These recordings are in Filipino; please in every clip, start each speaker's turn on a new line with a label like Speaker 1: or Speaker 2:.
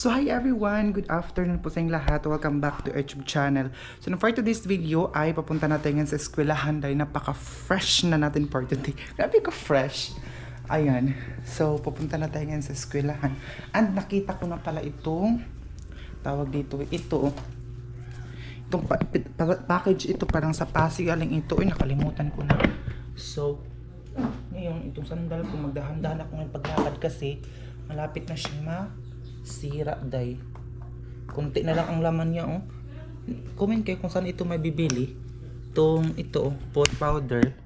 Speaker 1: So hi everyone! Good afternoon po sa inyong lahat. Welcome back to our YouTube channel. So for today's video ay papunta natin ngayon sa eskwelahan dahil napaka-fresh na natin for today. Grabe ka fresh! Ayan. So pupunta na tayo ngayon sa eskwelahan. And nakita ko na pala itong tawag dito. Itong package ito parang sa Pasig galing ito. Ay nakalimutan ko na. So ngayon itong sandal ko magdahan-dahan ako ng paglakad kasi malapit na siya sira day. Kunti na lang ang laman niya oh. Comment kayo kung saan ito may bibili. Ito pot powder.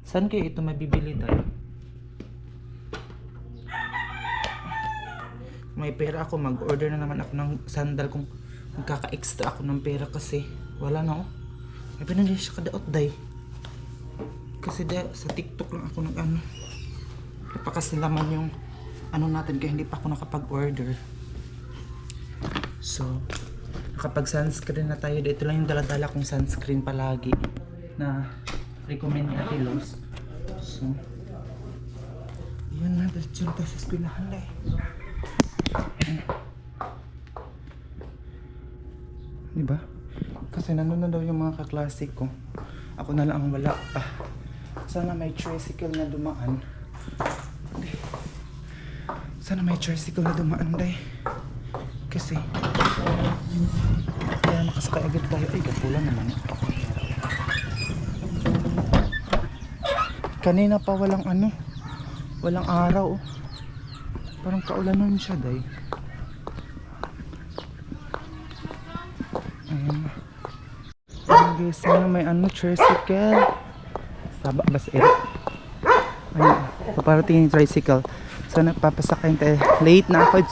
Speaker 1: Saan kayo ito may bibili day? May pera ako, mag-order na naman ako ng sandal kung magkaka-extra ako ng pera kasi wala na oh. May pinili siya kadaot day. Kasi sa TikTok lang ako nag napakasilaman yung natin kaya hindi pa ako nakapag-order. So nakapag-sunscreen na tayo. Ito lang yung dala-dala kong sunscreen palagi na recommend ni Ate Los. So yan na, dito tayo sa eskwelahan eh. Diba? Kasi nandun na daw yung mga kaklase ko. Ako na lang ang wala pa. Sana may tricycle na dumaan. Sana may tricycle na dumaan day. Kasi kaya makasakay agad tayo. Ay, kapulan naman. Kanina pa walang walang araw. Parang kaulanan siya day. Ayan. Ayan guys, sana may tricycle. Saba ba sa ero? Ayan, paparating yung tricycle. So nagpapasakay tayo. Late na ako.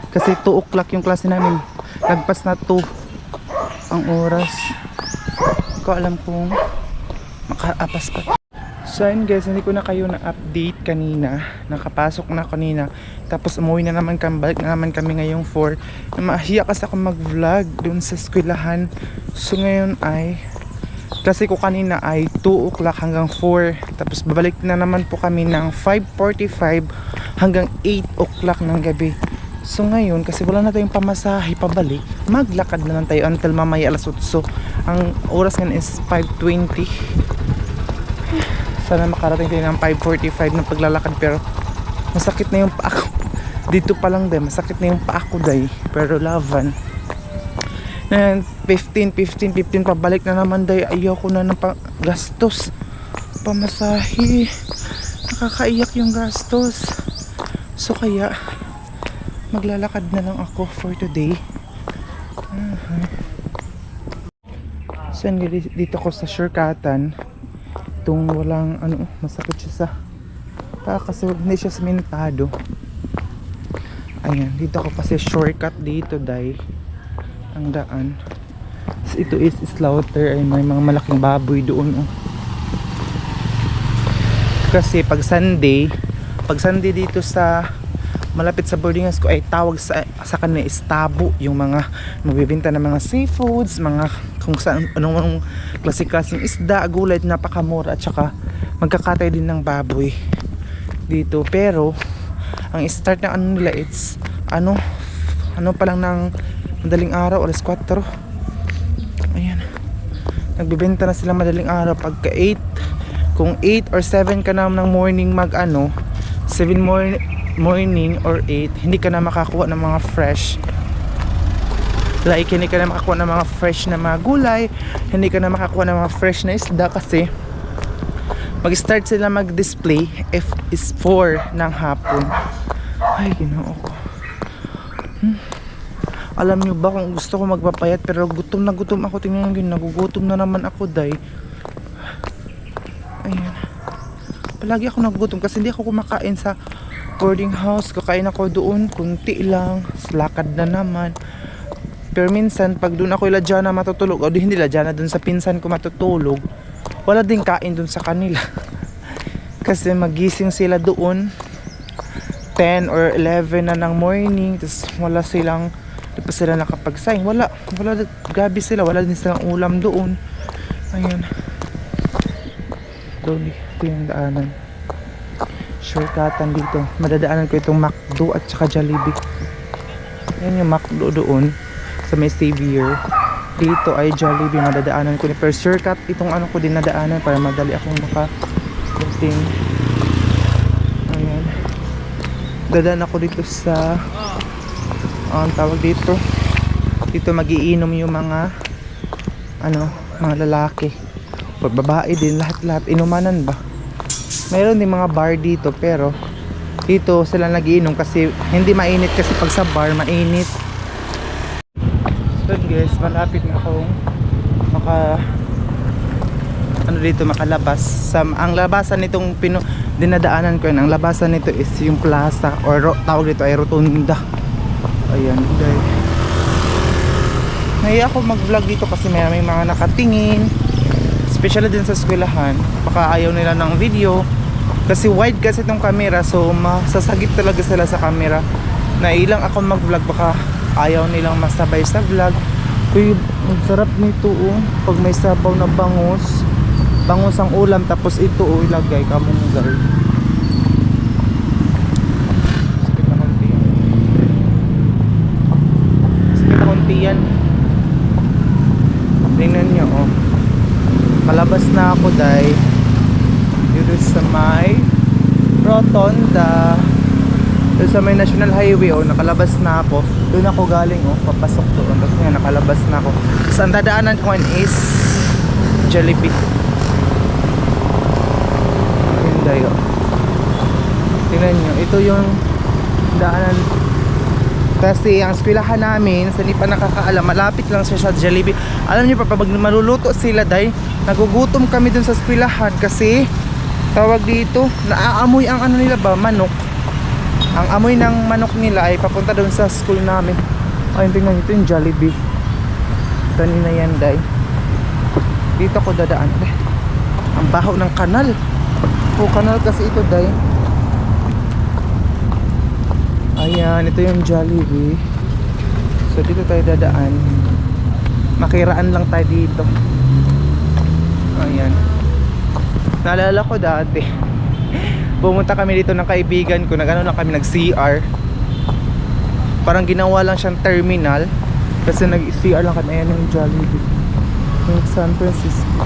Speaker 1: Kasi 2 o'clock yung klase namin. Lagpas na 2 ang oras. Hindi ko alam kung makaapas pa. So ayun guys, hindi ko na kayo na-update kanina. Nakapasok na kanina. Tapos umuwi na naman kami. Balik na naman kami ngayong 4. Mahiya kasi ako mag-vlog dun sa eskwelahan. So ngayon ay kasi ko kanina ay 2 o'clock hanggang 4. Tapos babalik na naman po kami ng 5:45 hanggang 8 o'clock ng gabi. So ngayon, kasi wala na tayong pamasahe pabalik, maglakad na lang tayo until mamaya alas 8. Ang oras ngayon is 5:20. Sana makarating tayo ng 5:45 ng paglalakad. Pero masakit na yung paa ko. Dito pa lang din, masakit na yung paa ko day. Pero laban. 15 pabalik na naman day. Ayoko na ng gastos pamasahe, nakakaiyak yung gastos. So kaya maglalakad na lang ako for today. So dito ko sa shortcutan. Itong walang masakit siya sa paa kasi hindi siya sementado. Ayan, dito ako kasi shortcut dito day ang daan. So, ito is slaughter. Ay may mga malaking baboy doon oh. Kasi pag Sunday dito sa malapit sa boarding house ko ay tawag sa kanila is tabo. Yung mga magbibenta ng mga seafoods, mga kung saan anong klase-klaseng isda, gulay, napakamura at saka magkakatay din ng baboy dito. Pero ang start ng nila it's pa lang ng madaling araw, alas 4. Ayan. Nagbibenta na sila madaling araw pagka 8. Kung 8 or 7 ka na ng morning 7 morning or 8, hindi ka na makakuha ng mga fresh. Like hindi ka na makakuha ng mga fresh na mga gulay, hindi ka na makakuha ng mga fresh na isda kasi mag-start sila mag-display if is 4 ng hapon. Ay, ginoo ko. Alam nyo ba kung gusto ko magpapayat pero gutom na gutom ako. Tingnan nyo, nagugutom na naman ako day. Ayan. Palagi ako nagugutom kasi hindi ako kumakain sa boarding house. Kakain ako doon, kunti lang. Lakad na naman. Pero minsan pag doon ako iladyana matutulog, o hindi iladyana doon sa pinsan ko matutulog, wala din kain doon sa kanila. Kasi magising sila doon 10 or 11 na ng morning. Tapos wala silang, di pa sila nakapagsaing. Wala gabi sila, wala din silang ulam doon. Ayan. Ito yung daanan. shortcutan dito. Madadaanan ko itong McDo at saka Jollibee. Yan yung McDo doon sa may Xavier. Dito ay Jollibee, madadaanan ko ni per shortcut itong ano ko din nadaanan para madali akong maka-dating. Ayan. Dadaan ako dito sa ang tawag dito. Dito magiinom yung mga mga lalaki. Pag babae din, lahat-lahat inumanan ba. Mayroon din mga bar dito pero dito sila nagiinom kasi hindi mainit kasi pag sa bar mainit. So guys, malapit na akong makalabas sa ang labasan nitong dinadaanan ko yun. Ang labasan nito is yung plaza or tawag dito ay rotunda. Ayan guys, naiya ako mag vlog dito kasi may mga nakatingin, especially din sa eskwelahan. Baka ayaw nila ng video kasi wide kasi itong camera, so masasagip talaga sila sa camera. Nailang ako mag vlog, baka ayaw nilang masabay sa vlog. Uy, ang sarap nito pag may sabaw na bangus ang ulam, tapos ito ilagay kamunggal. Sakit na konti yan. Tingnan nyo malabas na ako dahil dito sa may Rotonda, dito sa may National Highway nakalabas na ako. Doon ako galing papasok doon, tapos nga nakalabas na ako. So ang dadaanan ko is Jollibee. Hyundai tingnan nyo, ito yung daanan kasi ang eskwelahan namin, sa hindi pa nakakaalam, malapit lang siya sa Jollibee. Alam niyo pa, pag maluluto sila dahil nagugutom kami dun sa eskwelahan kasi tawag dito, naaamoy ang nila ba, manok. Ang amoy ng manok nila ay papunta doon sa school namin. Ayun, tingnan ito yung Jollibee. Kanina yan dahil dito ako dadaan. Ang baho ng kanal. Kanal kasi ito dahil. Ayan, ito yung Jollibee. So dito tayo dadaan. Makiraan lang tayo dito. Ayan. Naalala ko dati pumunta kami dito ng kaibigan ko, lang kami nag-CR. Parang ginawa lang siyang terminal kasi nag-CR lang kami. Ayan yung Jollibee, yung San Francisco.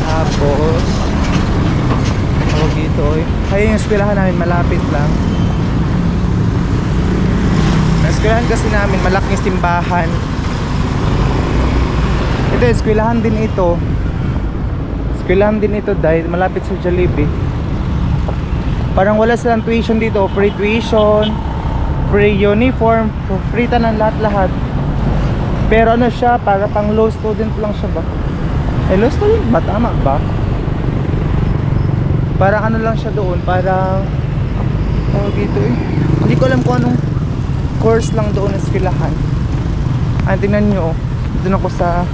Speaker 1: Tapos tawag dito ayun yung eskwelahan namin, malapit lang. Ang eskwelahan kasi namin malaking simbahan. Ito eskwelahan din ito. Eskwelahan din ito dahil malapit sa Jollibee. Parang wala silang tuition dito, free tuition, free uniform, free tanan lahat-lahat. Pero siya, para pang low student lang siya ba? Low student ba? Tama ba? Parang lang siya doon, parang dito hindi ko alam kung anong course lang doon na eskwelahan. Tingnan nyo doon ako sa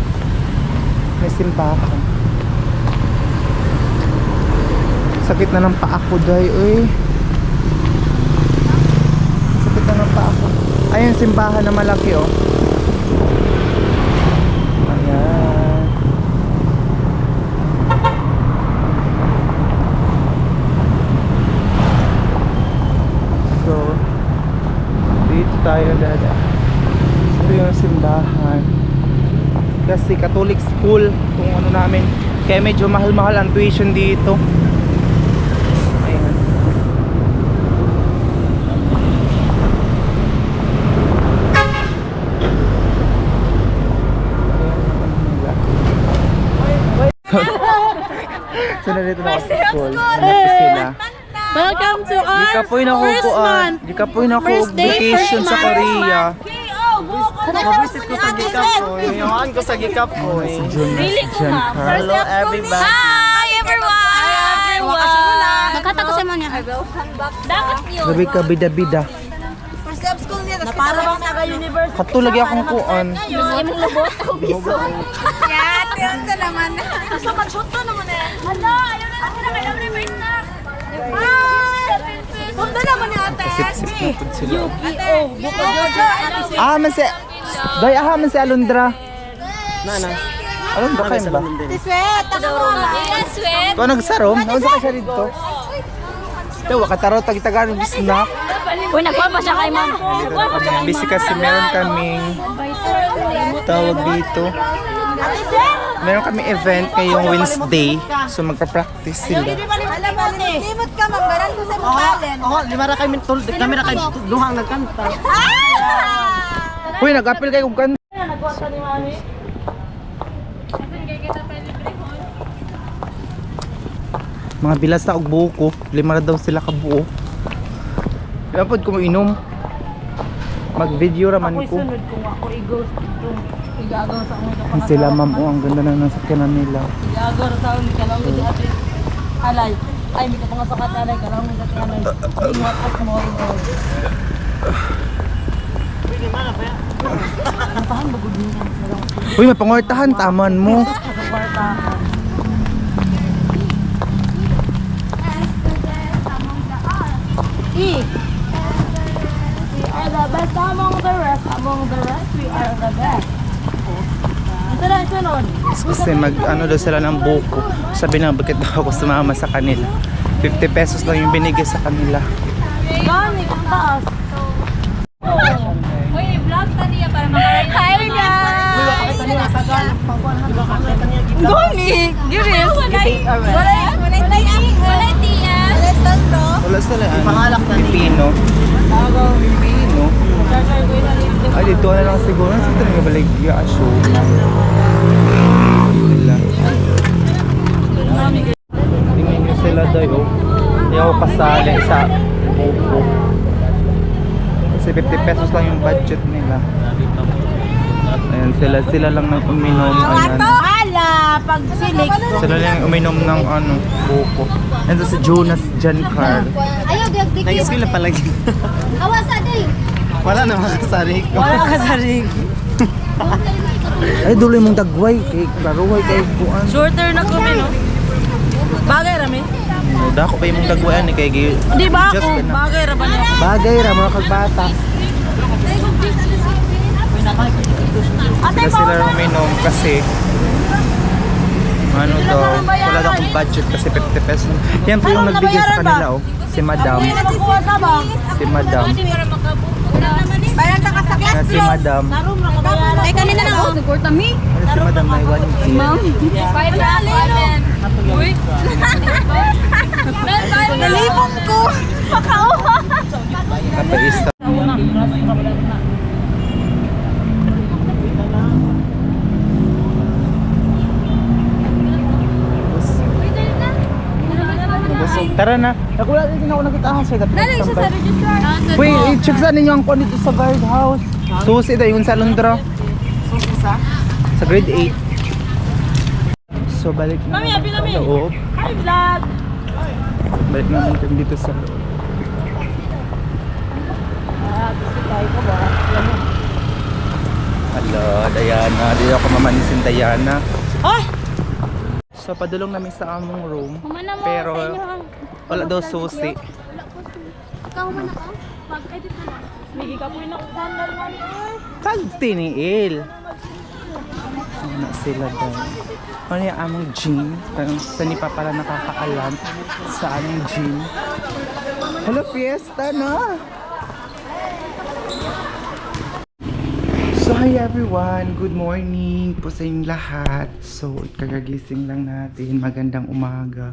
Speaker 1: may simbahan. Sakit na ng paa ko dahil sakit na ng paa ko. Ayun simbahan na malaki ayan. So dito tayo dada. Ito yung simbahan kasi Catholic school kung namin, kaya medyo mahal-mahal ang tuition dito. Ayan. So narito na ako sa school. Nandito sila.
Speaker 2: Welcome to our first month.
Speaker 1: Di ka po na ako vacation sa Korea. Mabisit ko sa Gikapoy. Yung ko sa Gikapoy.
Speaker 2: Dili ko ma.
Speaker 1: Hello everybody.
Speaker 2: Hi everyone. Nakata ko sa mo niya. Dapat yun.
Speaker 1: Gabi ka bida-bida.
Speaker 2: First day of school niya. Na para bang taga-university.
Speaker 1: Katulog akong kuan.
Speaker 2: Gusto imong lubot o biso. Yan, yun sa naman. Gusto mag-shoot to naman Hala, ayaw na natin na kailangan na may snack. Punta naman ni ate.
Speaker 1: Sip-sip na po sila.
Speaker 2: UPO. Buko Jojo.
Speaker 1: Man si Day man si Alondra. Anong ba kayo ba?
Speaker 2: Sweet, sweet.
Speaker 1: Ito nagsarom? Naunsa ka siya dito? Ito, wakataro tagitagan ng snack.
Speaker 2: Uy, nagkuhan pa siya kay ma'am.
Speaker 1: Dito na kami. Busy kasi meron kaming tawag dito. Meron kami event ngayong Wednesday. So magpa-practice sila.
Speaker 2: Limot ka, ma'am. Garan ko sa mukhalin.
Speaker 3: Oo, lima ra kami tul, kami ra kay duhang nagkanta.
Speaker 1: Uy, nag-apil kayo kung kan. Mga bilas na og buko, 5 na daw sila kabuo. Dapat ko mainom. Mag-video raman ko.
Speaker 3: Sunod kung ako i-ghost igagaw sa akong
Speaker 1: Sila ma'am, oh, ang ganda na ng sakyanan nila.
Speaker 3: igagaw sa akong kalong di ate. Alay. Ay, mi ka pa nga sakat alay kalong sa kanay. Ingat at mo. Pwede man pa. Tahan bagud niya sa lang.
Speaker 1: Uy, mapangortahan, taman mo.
Speaker 3: Sa kwartahan. We are the best among the rest. Among the rest, we are the best. Ito na, sunod.
Speaker 1: Kasi mag-ano daw sila ng buko. Sabi na, bakit daw ako sumama sa kanila? 50 pesos lang yung binigay sa kanila.
Speaker 3: Gani, kung taas.
Speaker 2: Uy, vlog ka niya para makarating. Hi, guys!
Speaker 3: Gani! Giris!
Speaker 2: Walay tiya.
Speaker 1: Wala sila, ano? Pipino. Pipino. Ay, dito na lang siguro. Saan ito nga baligya? Asyo. Sila. Tingnan nyo sila daw, oh. Hindi ako kasali sa buko. Kasi 50 pesos lang yung budget nila. Ayan, sila lang nang uminom. Ayan.
Speaker 3: Hala! Pag silik.
Speaker 1: Sila lang yung uminom ng ano, buko. Ito si Jonas Giancarlo.
Speaker 2: Ayaw, gagdik.
Speaker 1: Nag-skill na palagi.
Speaker 2: Kawasa day.
Speaker 1: Wala na makasari ko.
Speaker 3: Wala ka sa rig.
Speaker 1: Ay, duloy mong dagway. Kay klaruhay kay kuan.
Speaker 3: Shorter na kami, no? Bagay rami?
Speaker 1: Dako pa yung dagwayan ni kay Gay.
Speaker 3: Di ba
Speaker 1: Just
Speaker 3: ako?
Speaker 1: ka na.
Speaker 3: Bagay ra ba niya?
Speaker 1: Bagay ra mga kagbata. Sila sila uminom kasi ano daw, wala daw akong budget kasi 50 pesos. Yan po yung nagbigay sa kanila, oh. Si Madam. Si Madam.
Speaker 2: Bayad ka sa class.
Speaker 1: Na si Madam.
Speaker 2: Ay, kanina na ako. Support me.
Speaker 1: Ano si Madam na iwan?
Speaker 2: Bayad na ako. Uy. Nalipong ko. Makauha.
Speaker 1: Kapaista. Tara na. Ako wala din ako nakitahan sa dapat.
Speaker 2: Nalay siya sa register.
Speaker 1: Wait, i-check sa ninyo ang kung dito sa guardhouse. Susi daw yung sa Londra.
Speaker 3: Susi sa?
Speaker 1: Sa grade 8. So balik na
Speaker 3: Mami, happy na,
Speaker 1: sa
Speaker 3: Mi.
Speaker 1: loob.
Speaker 3: Hi, vlog!
Speaker 1: Balik naman kami dito sa loob.
Speaker 3: Gusto tayo ko ba?
Speaker 1: Hello, Diana. Dito ako mamanisin, Diana.
Speaker 3: Oh!
Speaker 1: So padulong namin sa among room. Pero wala daw susi.
Speaker 2: Ikaw man ako. Mag-edit na lang.
Speaker 3: Migi ka po yung nakasandal man.
Speaker 1: Kag tiniil. Ano sila daw. Ano yung among gym? Parang sa ni pa pala nakakaalam sa among gym. Hello, fiesta na! So hi everyone, good morning po sa inyong lahat. So kagagising lang natin, magandang umaga.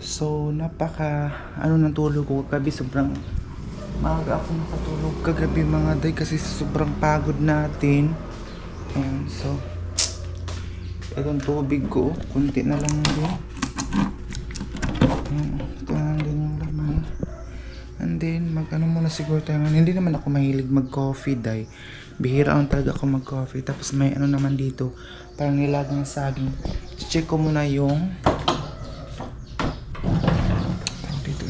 Speaker 1: So ano ng tulog ko kagabi, sobrang maaga ako nakatulog kagabi mga day kasi sobrang pagod natin. Ayan, so itong tubig ko, kunti na lang din. Ayan, ito na lang din yung laman. And then mag-ano muna siguro tayo. Hindi naman ako mahilig mag-coffee day. Bihira ang talaga ako mag-coffee. Tapos may ano naman dito, parang nilagang saging. Check ko muna yung dito.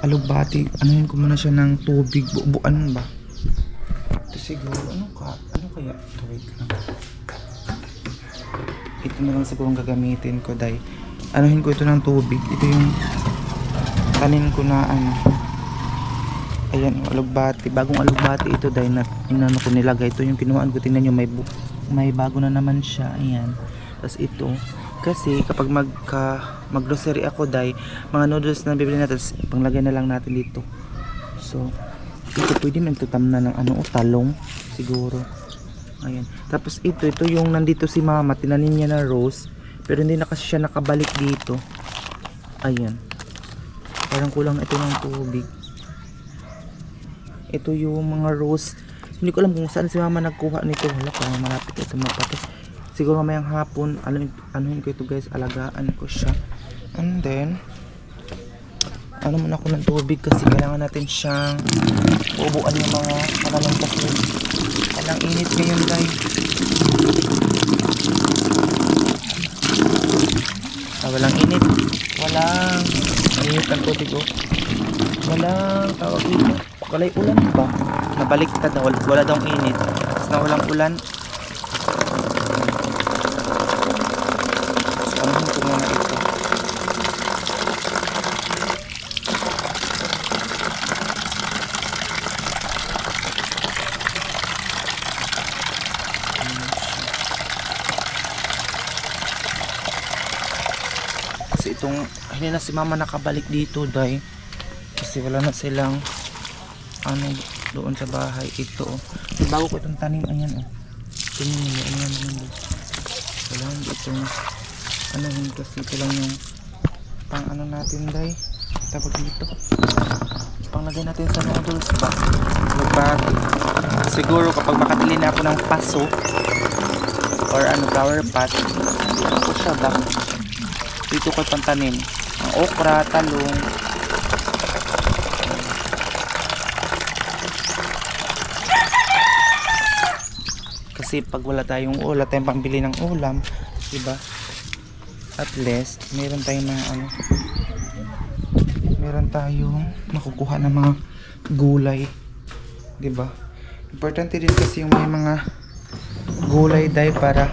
Speaker 1: Alugbati. Anuhin ko muna siya ng tubig. Buuan ba? Ito siguro. Ano kaya? Ito, wait lang. Ito na lang siguro ang gagamitin ko dahil anuhin ko ito ng tubig. Ito yung kanin ko na ano. Ayan, alugbati. Bagong alugbati ito dahil inano ko nilagay. Ito yung kinuhaan ko. Tingnan nyo, may may bago na naman siya. Ayan. Tapos ito. Kasi kapag mag-grocery ako, day, mga noodles na bibili natin, tapos panglagay na lang natin dito. So, ito pwede magtutam na ng talong. Siguro. Ayan. Tapos ito yung nandito si mama. Tinanim niya na rose. Pero hindi na kasi siya nakabalik dito. Ayan. Parang kulang ito ng tubig. Ito yung mga rose. Hindi ko alam kung saan si mama nagkuha nito. Wala, parang malapit ito mapatos. Siguro mamayang hapon, anuhin ko ito guys, alagaan ko siya. And then, muna ako ng tubig kasi kailangan natin siyang uubuan yung mga kanalang kasi. Walang init ngayon guys. Walang init. Walang init ang tubig oh. Walang tawag dito. Walay ulan ba? Nabaliktad na wala daw init. Tapos na walang ulan. Anuhin ko muna ito. Kasi itong hindi na si mama nakabalik dito dahil kasi wala na silang doon sa bahay. Ito bago ko itong tanim. Ayan tingin nyo. Ayan wala itong kasi ito lang yung pang natin day tapos dito pang lagay natin sa noodles ba magbagi. Siguro kapag makabili na ako ng paso or flower pot ako siya ba dito ko itong tanim ang okra, talong. Kasi pag wala tayong pambili ng ulam, diba? At least, meron tayong mga meron tayong makukuha ng mga gulay, diba? Importante din kasi yung may mga gulay dahil para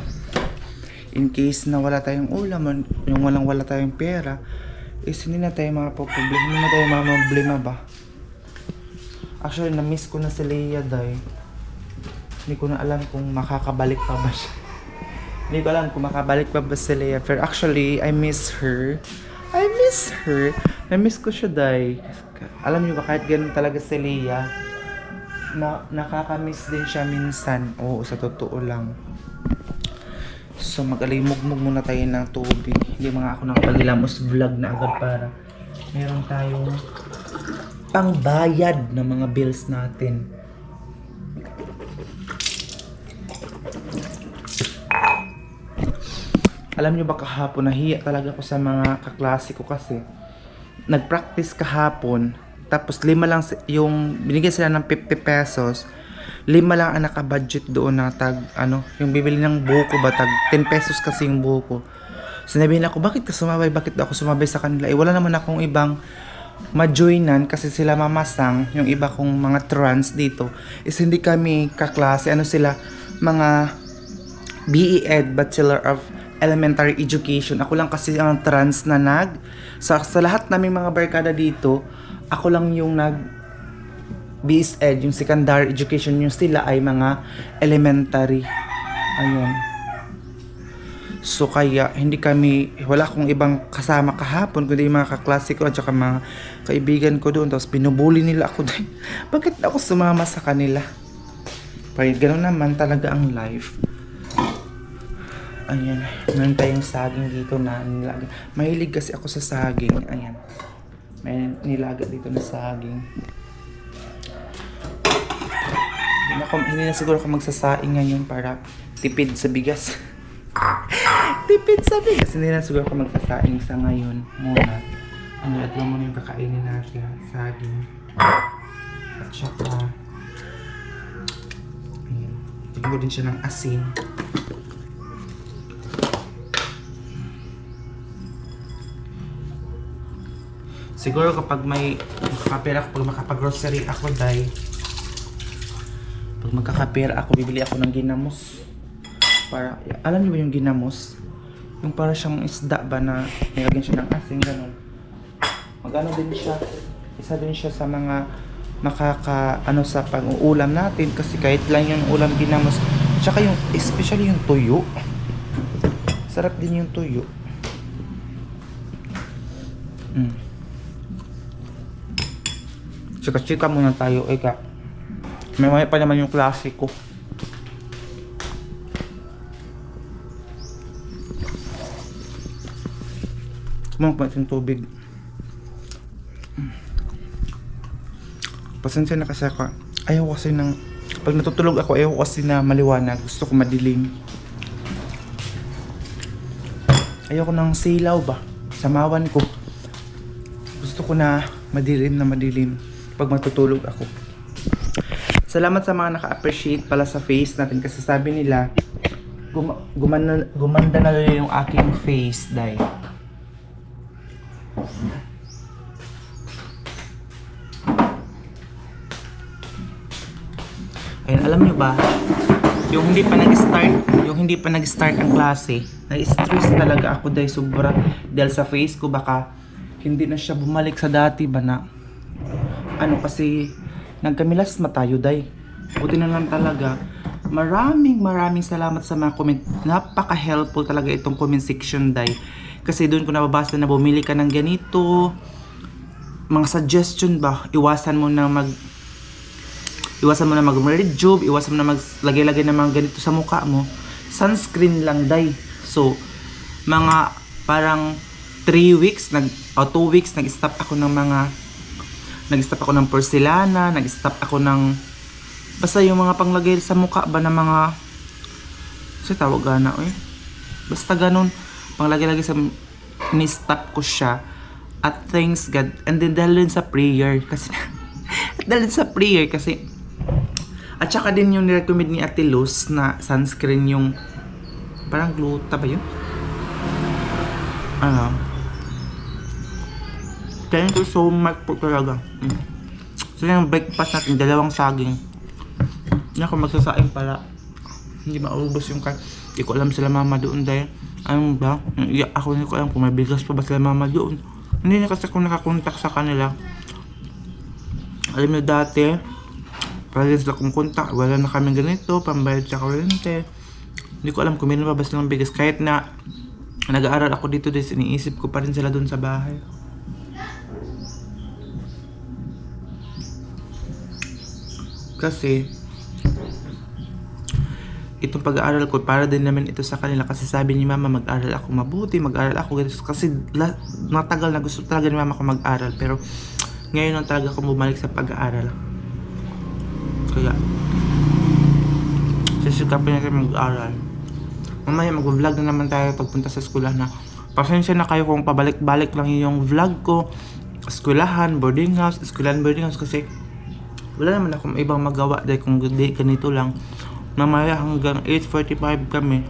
Speaker 1: in case na wala tayong ulam, yung wala tayong pera, is hindi na tayo mapaproblema, hindi na tayo mamablema ba? Actually, na-miss ko na si Leia dahil hindi ko na alam kung makakabalik pa ba siya. Hindi ko alam kung makabalik pa ba si Leia. Pero actually, I miss her. Na-miss ko siya dahil. Alam niyo ba, kahit ganun talaga si Leia, nakakamiss din siya minsan. Oo, sa totoo lang. So, mag-alimugmug muna tayo ng tubig. Hindi mga ako nakapagilamos vlog na agad para meron tayong pangbayad ng mga bills natin. Alam nyo ba kahapon, nahiya talaga ako sa mga kaklase ko kasi nag-practice kahapon, tapos 5 lang yung binigyan sila ng 50 pesos, 5 lang ang naka-budget doon na yung bibili ng buko ba, tag 10 pesos kasi yung buko. Sinabihin ako, bakit ako sumabay sa kanila? Wala naman akong ibang ma-joinan kasi sila mamasang, yung iba kong mga trans dito, is hindi kami kaklase, sila, mga BE-Ed, Bachelor of Elementary Education. Ako lang kasi ang trans na sa lahat naming mga barkada dito, ako lang yung BS-Ed, yung secondary education, yung sila ay mga elementary. Ayun. So kaya wala akong ibang kasama kahapon kundi yung mga kaklase ko at saka mga kaibigan ko doon. Tapos binubuli nila ako doon. Bakit ako sumama sa kanila? Pero gano'n naman talaga ang life. Ayan, meron tayong saging dito na nilaga. Mahilig kasi ako sa saging. Ayan, may nilaga dito na saging. Hindi na siguro ako magsasaing ngayon para tipid sa bigas. Tipid sa bigas. Hindi na siguro ako magsasaing sa ngayon muna. Ito muna yung kakainin natin. Saging. At saka tignan ko din siya ng asin. Siguro kapag may makakapera ako, pag makapag-grocery ako, pag magkakapera ako, bibili ako ng ginamos. Para, alam niyo ba yung ginamos? Yung para siyang isda ba na nilagyan siya ng asin, ganun. Magano din siya, isa din siya sa mga sa pang-uulam natin kasi kahit lang yung ulam ginamos. Tsaka yung, especially yung tuyo. Sarap din yung tuyo. Chika-chika muna tayo, eka. May pa naman yung klasiko. Kumakumat yung tubig. Pasensya na kasi ako. Ayaw kasi ng... Pag natutulog ako, ayaw kasi na maliwanag. Gusto ko madilim. Ayaw ko ng silaw ba? Samawan ko. Gusto ko na madilim pag matutulog ako. Salamat sa mga naka-appreciate pala sa face natin kasi sabi nila gumanda na rin yung aking face dahil ayun, alam nyo ba yung hindi pa nag-start ang klase, na-stress talaga ako dahil sobra dahil sa face ko baka hindi na siya bumalik sa dati ba na ano kasi nagkamilas matayo dahil buti na lang talaga. Maraming salamat sa mga comment. Napaka-helpful talaga itong comment section dahil kasi doon ko nababasa na bumili ka ng ganito, mga suggestion ba, iwasan mo na mag-rejuve, iwasan mo na maglagay-lagay ng mga ganito sa mukha mo. Sunscreen lang day. So, mga parang 2 weeks nag-stop ako ng porcelana, nag-stop ako ng basta yung mga panglagay sa mukha ba na mga tawag na basta ganun, panglagay-lagay sa ni-stop ko siya at thanks God. And then dahil sa prayer kasi at saka din yung nirecommend ni Ate Luz na sunscreen yung parang gluta ba yun? Thank you so much po talaga. So yung breakfast natin, 2 saging. Hindi ako magsasaing para hindi maubos yung hindi ko alam sila mama doon dahil ano ba? Ako hindi ko alam kung may bigas pa ba sila mama doon. Hindi na kasi ako nakakontak sa kanila. Alam nyo dati, para sila kumukontak, wala na kami ganito, pambayad sa kuryente. Hindi ko alam kung meron pa ba silang bigas. Kahit na nag-aaral ako dito dahil iniisip ko pa rin sila doon sa bahay. Kasi itong pag-aaral ko para din naman ito sa kanila kasi sabi ni mama mag-aral ako mabuti, mag-aral ako kasi matagal na gusto talaga ni mama ko mag-aral pero ngayon lang talaga ako bumalik sa pag-aaral. Kaya sisikapin natin mag-aral. Mamaya mag-vlog na naman tayo pagpunta sa eskwelahan na. Pasensya na kayo kung pabalik-balik lang yung vlog ko. Eskwelahan, boarding house kasi wala naman akong ibang magawa dahil kung ganito lang. Mamaya hanggang 8:45 kami.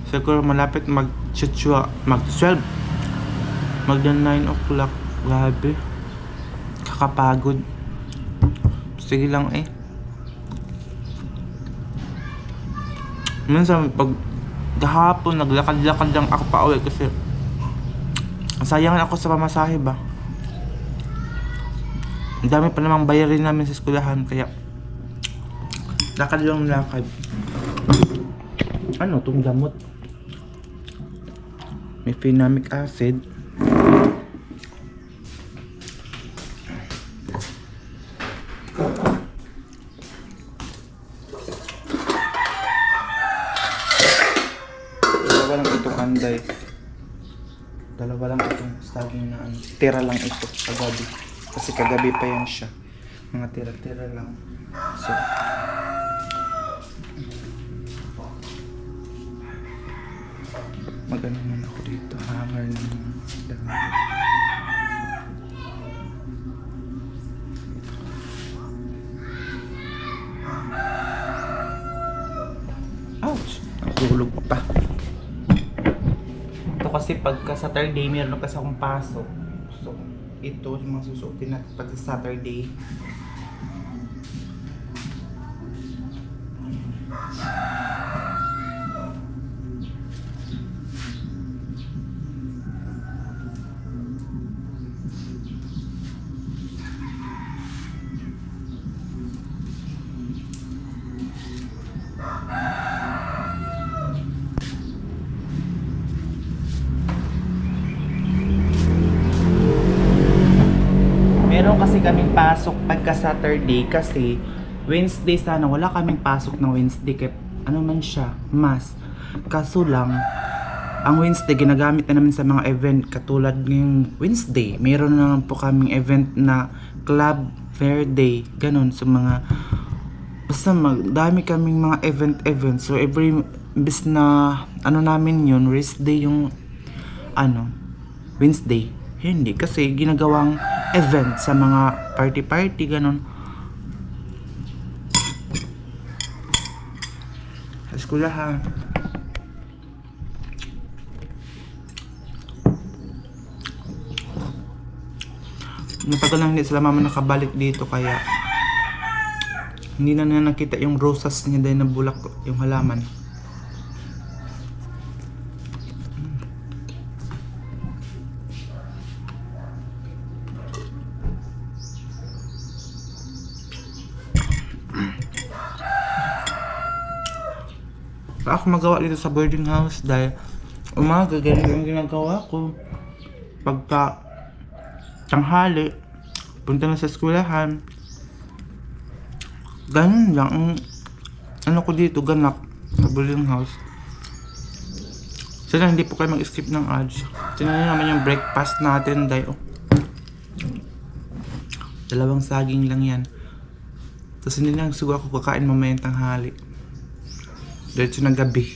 Speaker 1: Siguro malapit mag-12. Magda 9 o'clock. Grabe. Kakapagod. Sige lang Minsan pag gahapon naglakad-lakad lang ako pa uwi kasi sayang ako sa pamasahe ba. Ang dami pa namang bayarin namin sa eskwelahan kaya lakad lang lakad. Ano tong gamot? May phenic acid. Dalawa lang itong saging na tira lang ito kagabi kasi kagabi pa yan siya, mga tira-tira lang. So magano naman ako dito, hanger ng ouch, nahulog pa. Kasi pagka Saturday meron kasi akong pasok. So ito yung mga susuotin natin pag Saturday. kasi kaming pasok pagka Saturday kasi Wednesday sana wala kaming pasok ng Wednesday kaya ano man siya, mas. Kaso lang, ang Wednesday ginagamit na namin sa mga event katulad ngayong Wednesday. Meron na naman po kaming event na club fair day, ganun sa mga basta dami kaming mga event. So every bis na ano namin yun, rest day yung ano, Wednesday. Hindi kasi ginagawang event sa mga party ganun. Sa eskwelahan. Matagal lang hindi sila mama nakabalik dito kaya hindi na nakita yung rosas niya dahil nabulak yung halaman. Ako magawa dito sa boarding house dahil umaga ganyan yung ginagawa ko. Pagka tanghali, punta na sa eskwelahan. Ganun lang ang ano ko dito, ganap sa boarding house. Sana hindi po kayo mag-skip ng ads. Tingnan naman yung breakfast natin dahil dalawang saging lang yan. Tapos hindi na siguro ako kakain mamayang tanghali. Diretso na gabi.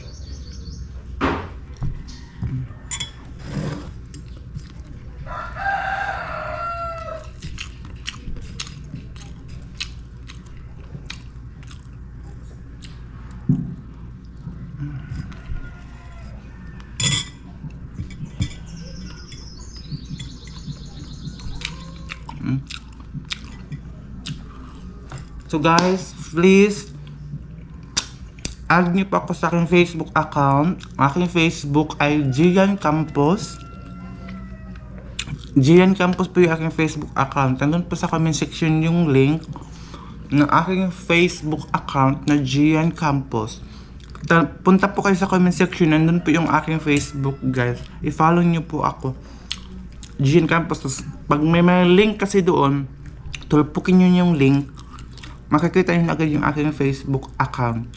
Speaker 1: So guys, please add niyo pa ako sa aking Facebook account. Aking Facebook ay Gian Campos. Gian Campos po yung aking Facebook account. Nandun po sa comment section yung link ng aking Facebook account na Gian Campos. Punta po kayo sa comment section. Nandun po yung aking Facebook, guys. I-follow niyo po ako. Gian Campos. Tapos, pag may link kasi doon, tulpukin niyo yung link. Makikita niyo agad yung aking Facebook account.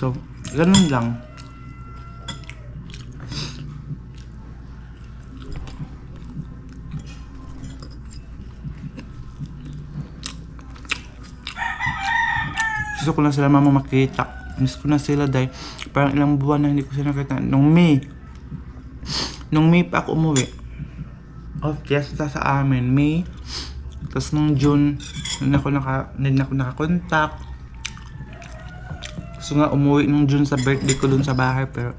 Speaker 1: So, ganun lang. Gusto ko na sila mama makita. Miss ko na sila dahil parang ilang buwan na hindi ko sila nakita. Nung May pa ako umuwi. Oh, fiesta sa amin. May. Tapos nung June, hindi na ako nakakontak. Gusto nga umuwi nung June sa birthday ko dun sa bahay pero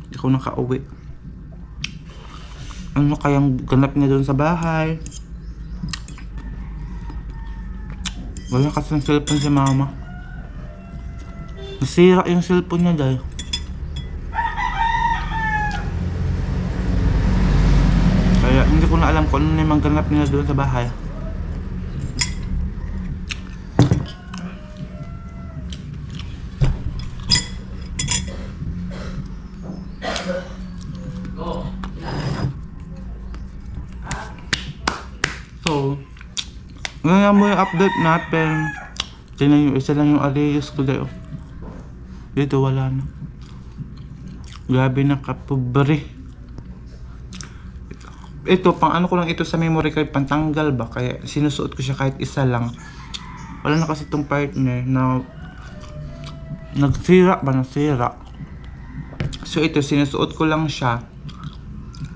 Speaker 1: hindi ko nakauwi. Ano kayang ganap niya dun sa bahay? Wala kasi ng cellphone si mama. Nasira yung cellphone niya dahil. Kaya hindi ko na alam kung ano na yung ganap nila dun sa bahay. So, ngayon mo yung update natin. Tingnan yung isa lang yung arrears ko dahil. Dito wala na. Grabe na kapobre. Ito, pang ano ko lang ito sa memory card, pantanggal ba? Kaya sinusuot ko siya kahit isa lang. Wala na kasi itong partner na nasira. So ito, sinusuot ko lang siya.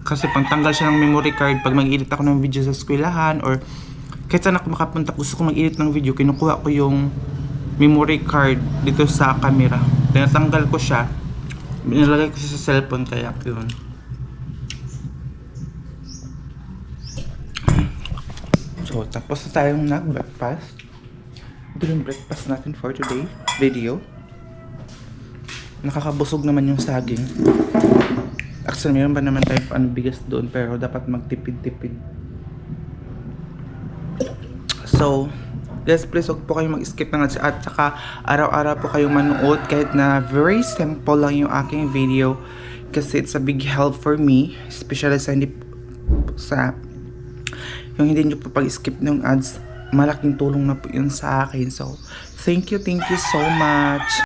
Speaker 1: Kasi pantanggal siya ng memory card pag mag-edit ako ng video sa eskwelahan or kahit saan ako makapunta, gusto ko mag-edit ng video, kinukuha ko yung memory card dito sa camera. Tinatanggal ko siya, binalagay ko siya sa cellphone kaya yun. So tapos na tayong nag-breakfast. Ito yung breakfast natin for today video. Nakakabusog naman yung saging. Actually, mayroon pa naman tayong bigas doon pero dapat magtipid-tipid. So, guys, please huwag po kayong mag-skip ng ads at saka araw-araw po kayong manood kahit na very simple lang yung aking video kasi it's a big help for me, especially sa yung hindi nyo pa pag-skip ng ads, malaking tulong na po yun sa akin. So, thank you so much.